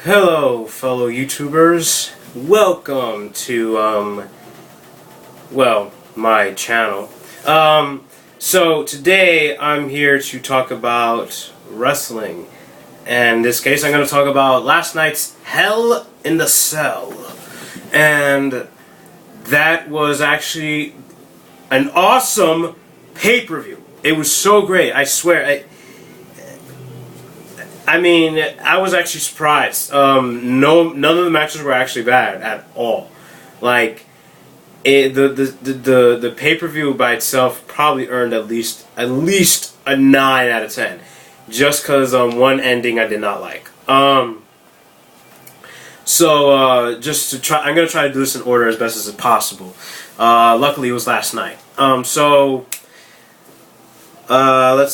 Hello, fellow YouTubers. Welcome to, well, my channel. So today I'm here to talk about wrestling. And in this case, I'm going to talk about last night's Hell in the Cell. And that was actually an awesome pay-per-view. It was so great, I swear. I mean, I was actually surprised. None of the matches were actually bad at all. Like, the pay-per-view by itself probably earned at least a 9 out of 10, just because one ending I did not like. Just to try, I'm gonna try to do this in order as best as possible. Luckily, it was last night. Let's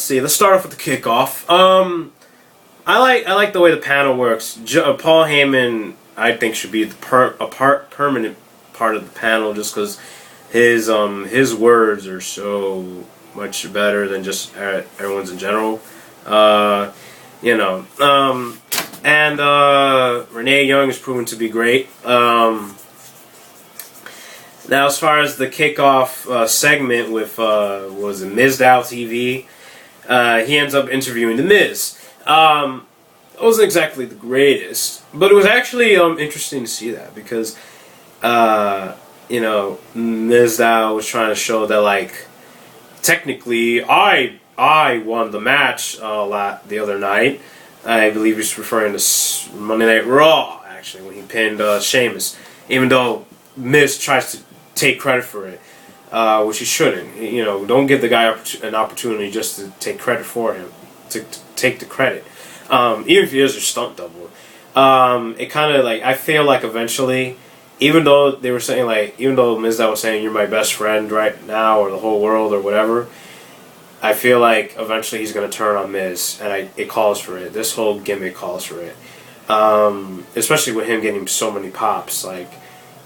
see. Let's start off with the kickoff. I like the way the panel works. Paul Heyman, I think, should be the permanent part of the panel, just because his words are so much better than just everyone's in general. And Renee Young is proven to be great. Now, as far as the kickoff segment with was it Mizdow TV, he ends up interviewing The Miz. It wasn't exactly the greatest, but it was actually interesting to see that because Mizdow was trying to show that, like, technically I won the match the other night. I believe he's referring to Monday Night Raw, actually, when he pinned Sheamus, even though Miz tries to take credit for it, which he shouldn't. Don't give the guy an opportunity just to take credit for him, to take the credit. Even if he is a stunt double. It kind of, like, I feel like eventually, even though Mizdow was saying you're my best friend right now, or the whole world, or whatever, I feel like eventually he's going to turn on Miz, and it calls for it. This whole gimmick calls for it. Especially with him getting so many pops. Like,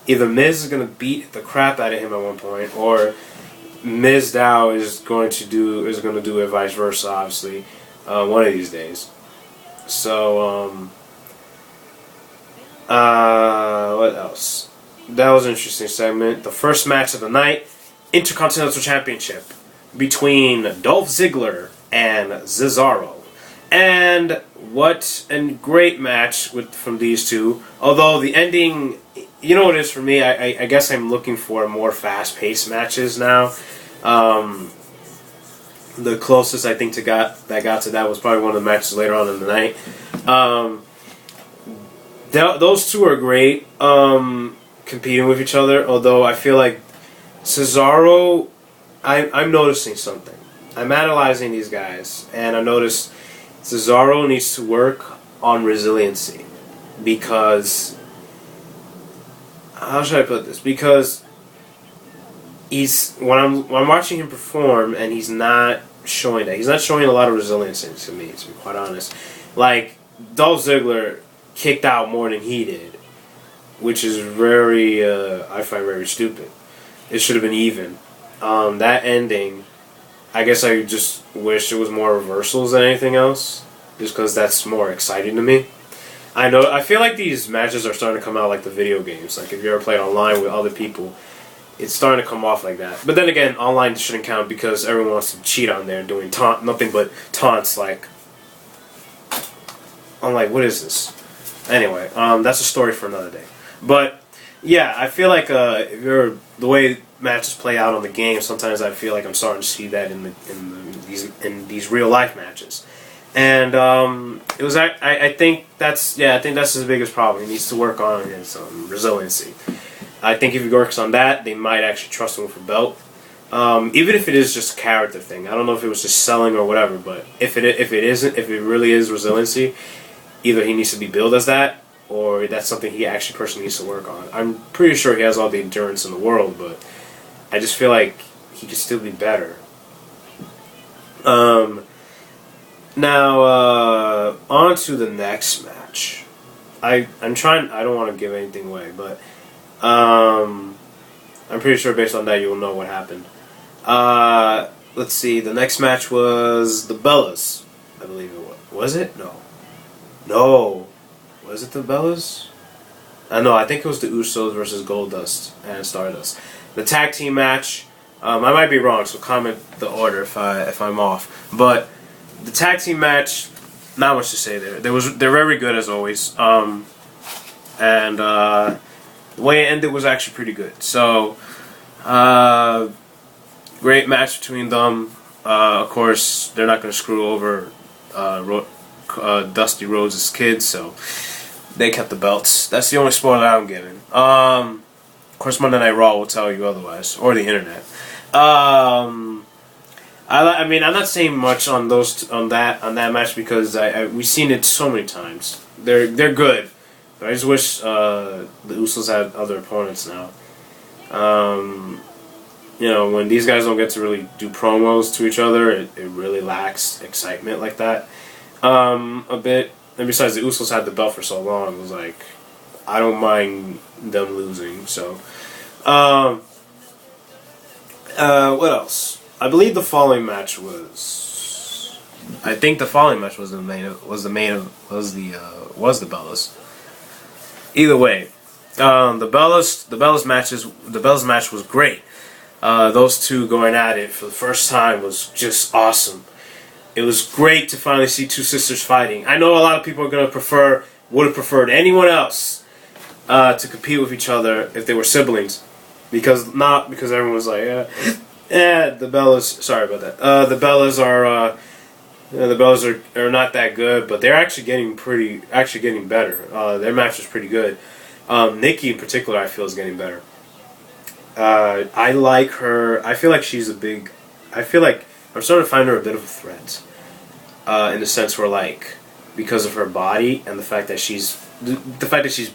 either Miz is going to beat the crap out of him at one point, or Mizdow is going to do it vice versa, obviously, one of these days. So, what else? That was an interesting segment. The first match of the night, Intercontinental Championship between Dolph Ziggler and Cesaro. And what a great match from these two. Although the ending, you know what it is for me? I guess I'm looking for more fast-paced matches now. The closest I think that got to that was probably one of the matches later on in the night. Those two are great, competing with each other. Although I feel like Cesaro, I'm noticing something. I'm analyzing these guys, and I noticed Cesaro needs to work on resiliency, because how should I put this? Because when I'm watching him perform, and he's not showing that. He's not showing a lot of resiliency to me, to be quite honest. Like, Dolph Ziggler kicked out more than he did, which is I find very stupid. It should have been even. That ending, I guess I just wish it was more reversals than anything else, just because that's more exciting to me. I feel like these matches are starting to come out like the video games. Like, if you ever played online with other people, it's starting to come off like that. But then again, online shouldn't count because everyone wants to cheat on there, doing nothing but taunts. Like, I'm like, what is this? Anyway, that's a story for another day. But yeah, I feel like the way matches play out on the game, sometimes I feel like I'm starting to see that in these real life matches. And it was I think that's his biggest problem. He needs to work on his resiliency. I think if he works on that, they might actually trust him with a belt. Even if it is just a character thing. I don't know if it was just selling or whatever, but if it really is resiliency, either he needs to be billed as that, or that's something he actually personally needs to work on. I'm pretty sure he has all the endurance in the world, but I just feel like he could still be better. Now, on to the next match. I don't want to give anything away, but I'm pretty sure based on that you'll know what happened. Let's see, the next match was the Bellas, I believe it was. Was it? No. Was it the Bellas? No, I think it was the Usos versus Goldust and Stardust. The tag team match. I might be wrong, so comment the order if I'm off. But the tag team match, not much to say there. They're very good as always. And the way it ended was actually pretty good. So, great match between them. Of course, they're not going to screw over Dusty Rhodes' kids, so they kept the belts. That's the only spoiler I'm giving. Of course, Monday Night Raw will tell you otherwise, or the internet. I mean, I'm not saying much on that match because we've seen it so many times. They're good, but I just wish the Usos had other opponents now. You know, when these guys don't get to really do promos to each other, it really lacks excitement like that a bit. And besides, the Usos had the belt for so long, it was like, I don't mind them losing. So, what else? I believe the following match was. I think the following match was the Bellas. Either way, the Bellas match was great. Those two going at it for the first time was just awesome. It was great to finally see two sisters fighting. I know a lot of people are would have preferred anyone else to compete with each other if they were siblings, because everyone was like, the Bellas. Sorry about that. The Bellas are not that good, but they're actually getting better. Their match was pretty good. Nikki in particular, I feel, is getting better. I like her. I feel like I'm starting to find her a bit of a threat. In the sense where, like, because of her body and the fact that she's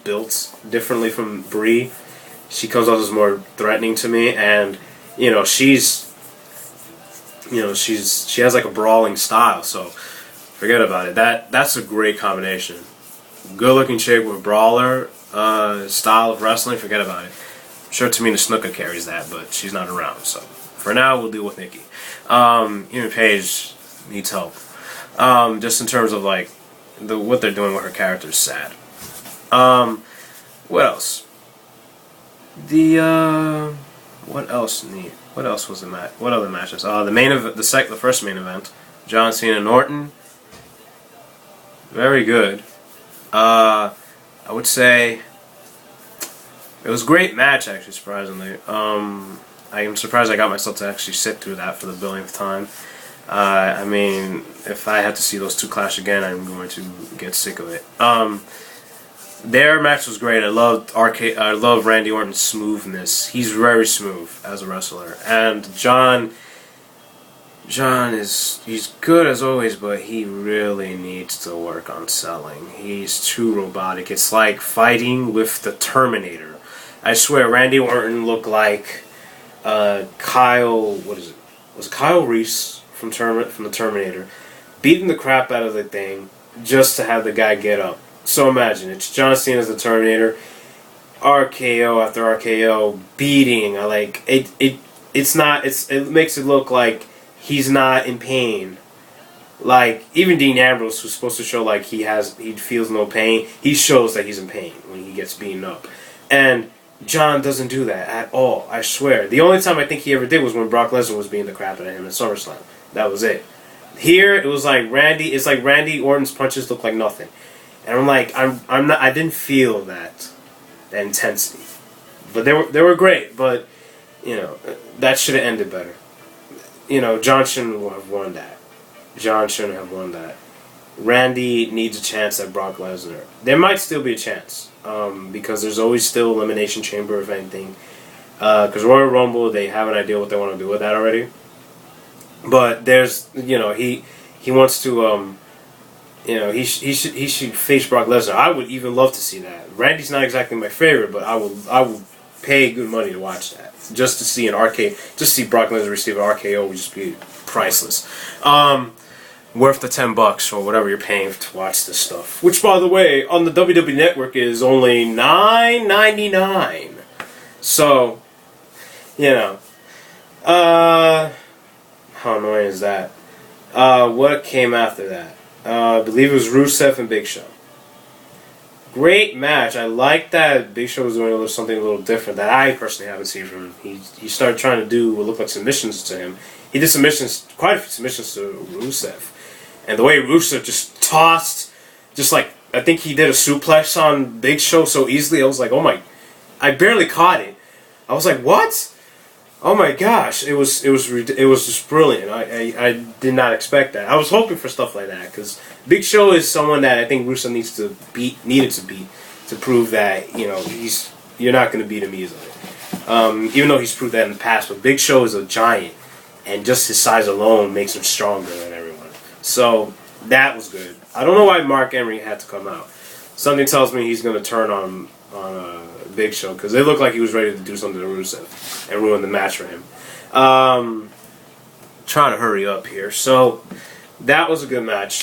built differently from Brie, she comes off as more threatening to me. And she has like a brawling style. So forget about it. That's a great combination. Good looking chick with brawler style of wrestling. Forget about it. I'm sure Tamina Snuka carries that, but she's not around. So for now, we'll deal with Nikki. Even Paige needs help. Just in terms of like what they're doing with her character is sad. What else? What else was the match? What other matches? The main event, the first main event, John Cena and Orton. Very good. I would say it was a great match, actually, surprisingly. I am surprised I got myself to actually sit through that for the billionth time. I mean, if I had to see those two clash again, I'm going to get sick of it. Their match was great. I love Randy Orton's smoothness. He's very smooth as a wrestler. And he's good as always, but he really needs to work on selling. He's too robotic. It's like fighting with the Terminator. I swear, Randy Orton looked like Kyle. What is it? Was it Kyle Reese from the Terminator, beating the crap out of the thing just to have the guy get up? So imagine it's John Cena as the Terminator, RKO after RKO, beating. It makes it look like he's not in pain. Like even Dean Ambrose, who's supposed to show like he feels no pain, he shows that he's in pain when he gets beaten up, and John doesn't do that at all. I swear. The only time I think he ever did was when Brock Lesnar was beating the crap out of him at SummerSlam. That was it. Here it was like Randy. It's like Randy Orton's punches look like nothing, and I'm like I didn't feel that intensity, but they were great. But that should have ended better. John shouldn't have won that. John shouldn't have won that. Randy needs a chance at Brock Lesnar. There might still be a chance, because there's always still Elimination Chamber, if anything. Because Royal Rumble, they have an idea what they want to do with that already. But there's, he wants to, he should face Brock Lesnar. I would even love to see that. Randy's not exactly my favorite, but I will pay good money to watch that. Just to see just to see Brock Lesnar receive an RKO would just be priceless. Worth the $10 or whatever you're paying to watch this stuff. Which, by the way, on the WWE Network is only $9.99. So, how annoying is that? What came after that? I believe it was Rusev and Big Show. Great match. I like that Big Show was doing something a little different that I personally haven't seen from him. He started trying to do what looked like submissions to him. He did submissions, quite a few submissions to Rusev. And the way Rusev just tossed, just like, I think he did a suplex on Big Show so easily, I was like, oh my, I barely caught it. I was like, what? Oh my gosh, it was just brilliant. I did not expect that. I was hoping for stuff like that because Big Show is someone that I think Rusev needed to beat to prove that you're not going to beat him easily. Even though he's proved that in the past, but Big Show is a giant, and just his size alone makes him stronger than everyone. So that was good. I don't know why Mark Henry had to come out. Something tells me he's going to turn on Big Show because it looked like he was ready to do something to Rusev and ruin the match for him. Trying to hurry up here. So that was a good match.